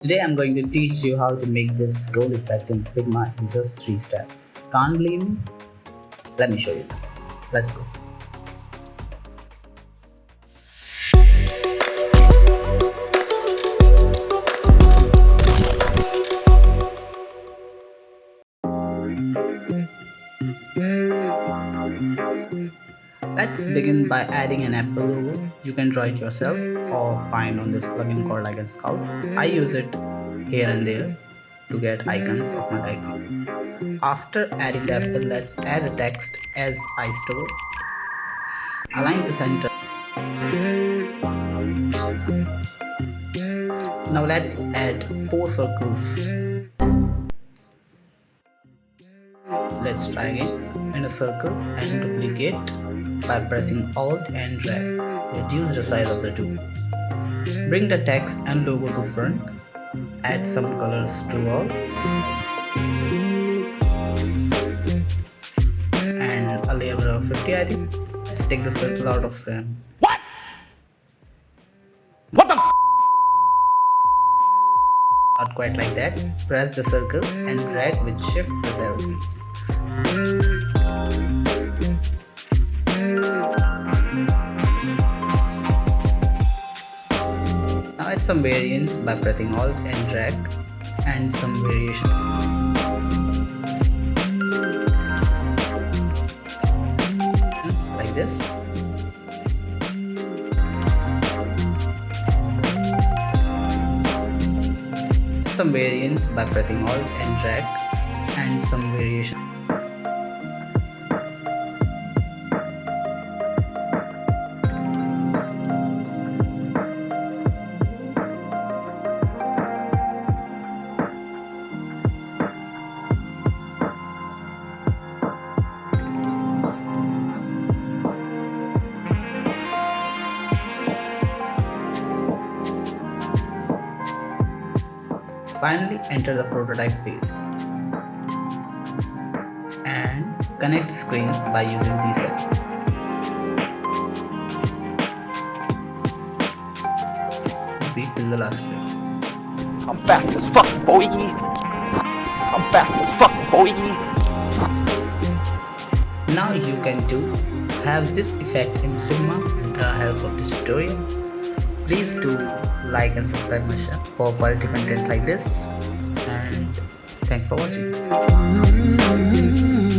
Today I'm going to teach you how to make this gold effect in Figma in just 3 steps. Can't believe me? Let me show you this. Let's go. Let's begin by adding an app below. You can draw it yourself or find on this plugin called Icon Scout. I use it here and there to get icons of my liking. After adding the apple, let's add a text as I store. Align to center. Now let's add 4 circles. Let's try again. In a circle and duplicate by pressing Alt and drag. Reduce the size of the two. Bring the text and logo to front. Add some colors to all. And a layer of 50, I think. Let's take the circle out of frame. What the Not quite like that. Press the circle and drag with shift plus arrow keys. Now add some variance by pressing Alt and drag and some variation. Like this. Some variance by pressing Alt and drag and some variation. Finally, enter the prototype phase and connect screens by using these settings. Repeat till the last frame. I'm fast as fuck, boy. I'm fast as fuck, boy. Now you can too have this effect in Figma with the help of this tutorial. Please do like and subscribe my channel for quality content like this, and thanks for watching.